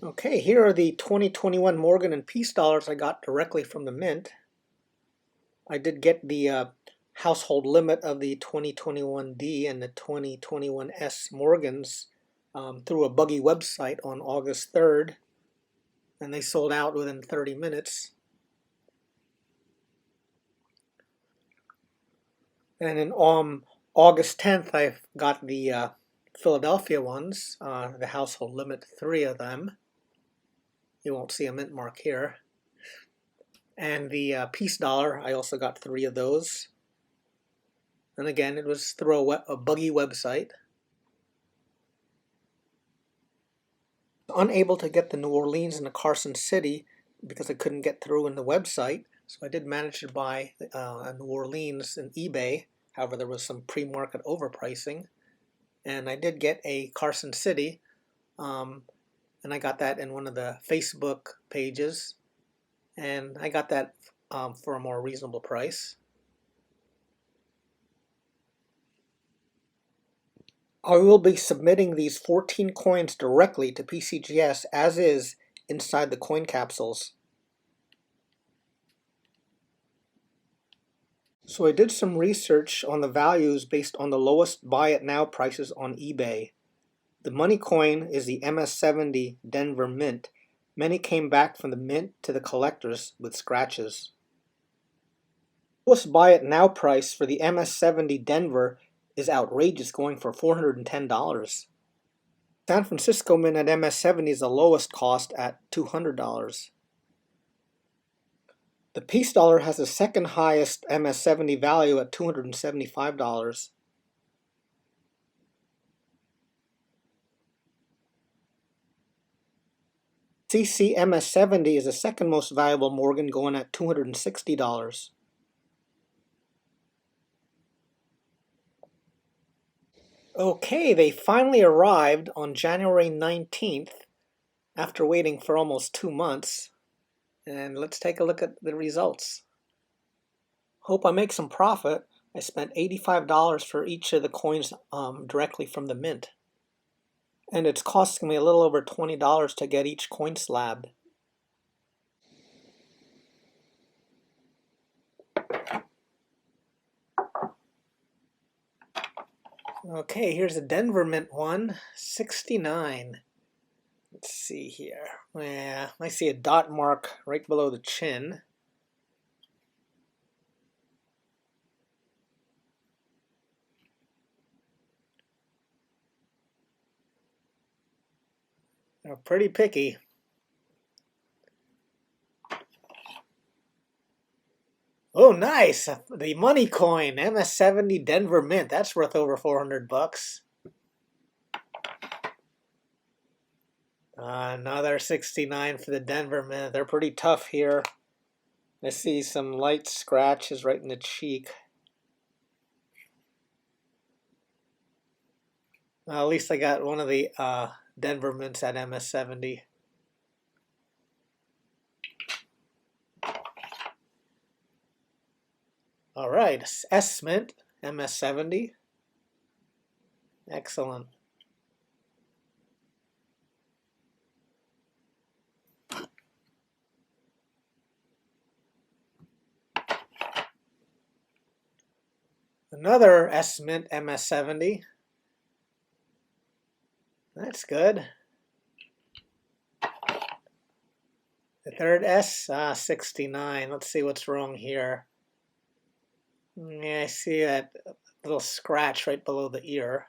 Okay, here are the 2021 Morgan and Peace dollars I got directly from the mint. I did get the household limit of the 2021D and the 2021S Morgans through a buggy website on August 3rd, and they sold out within 30 minutes. And in August 10th, I got the Philadelphia ones, the household limit, 3 of them. You won't see a mint mark here. And the Peace dollar, I also got 3 of those. And again, it was through a buggy website. Unable to get the New Orleans and the Carson City because I couldn't get through in the website. So I did manage to buy a New Orleans in eBay. However, there was some pre-market overpricing. And I did get a Carson City. And I got that in one of the Facebook pages. And I got that for a more reasonable price. I will be submitting these 14 coins directly to PCGS as is inside the coin capsules. So I did some research on the values based on the lowest buy it now prices on eBay. The money coin is the MS-70 Denver Mint. Many came back from the mint to the collectors with scratches. The lowest buy it now price for the MS-70 Denver is outrageous, going for $410. San Francisco Mint at MS-70 is the lowest cost at $200. The Peace dollar has the second highest MS-70 value at $275. CC MS-70 is the second most valuable Morgan, going at $260. Okay, they finally arrived on January 19th after waiting for almost 2 months. And let's take a look at the results. Hope I make some profit. I spent $85 for each of the coins directly from the mint. And it's costing me a little over $20 to get each coin slabbed. Okay, here's a Denver Mint one, 69. Let's see here. Yeah, I see a dot mark right below the chin. They're pretty picky. Oh, nice! The money coin, MS-70 Denver Mint. That's worth over 400 bucks. Another 69 for the Denver Mint. They're pretty tough here. I see some light scratches right in the cheek. At least I got one of the Denver Mints at MS-70. All right, S Mint, MS-70. Excellent. Another S Mint, MS-70. That's good. The third S, 69. Let's see what's wrong here. Yeah, I see that little scratch right below the ear.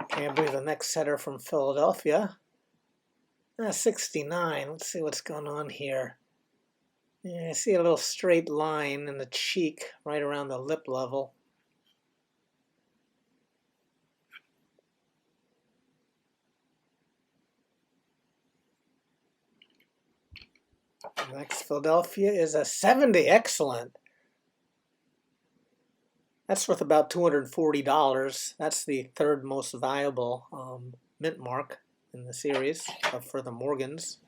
Okay, I believe the next setter from Philadelphia. 69. Let's see what's going on here. Yeah, I see a little straight line in the cheek right around the lip level. Next Philadelphia is a 70. Excellent. That's worth about $240. That's the third most valuable mint mark in the series for the Morgans.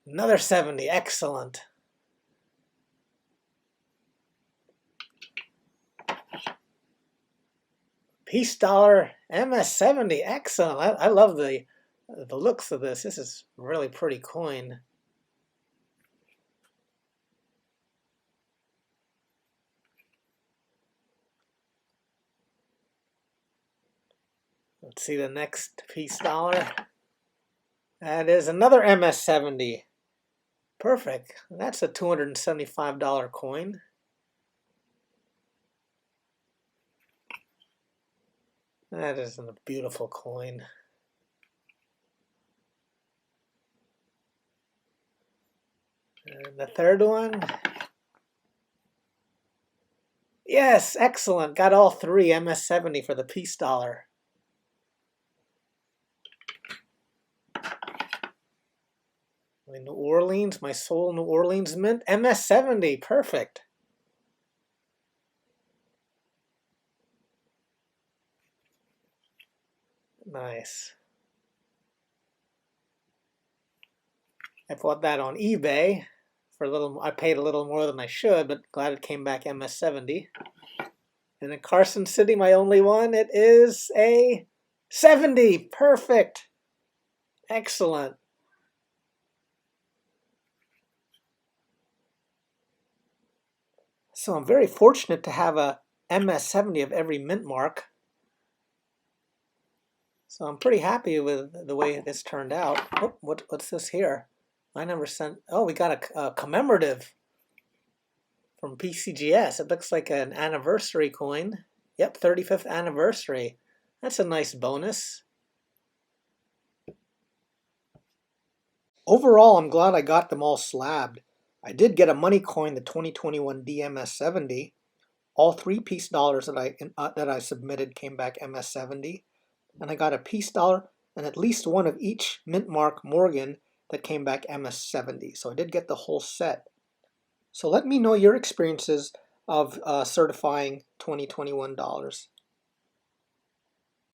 Another 70. Excellent. Peace dollar MS70. Excellent. I love the looks of this. This is a really pretty coin. Let's see the next peace dollar. That is another MS70. Perfect. That's a $275 coin. That is a beautiful coin. And the third one. Yes, excellent. Got all three MS70 for the peace dollar. New Orleans, my soul New Orleans mint, MS70, perfect. Nice. I bought that on eBay for a little. I paid a little more than I should, but glad it came back MS70. And in Carson City, my only one, it is a 70, perfect. Excellent. So I'm very fortunate to have a MS70 of every mint mark. So I'm pretty happy with the way this turned out. Oh, what's this here? I never sent. Oh, we got a commemorative from PCGS. It looks like an anniversary coin. Yep, 35th anniversary. That's a nice bonus. Overall, I'm glad I got them all slabbed. I did get a money coin, the 2021 DMS70. All three peace dollars that I submitted came back MS70. And I got a peace dollar and at least one of each mint mark Morgan that came back MS70. So I did get the whole set. So let me know your experiences of certifying 2021 dollars.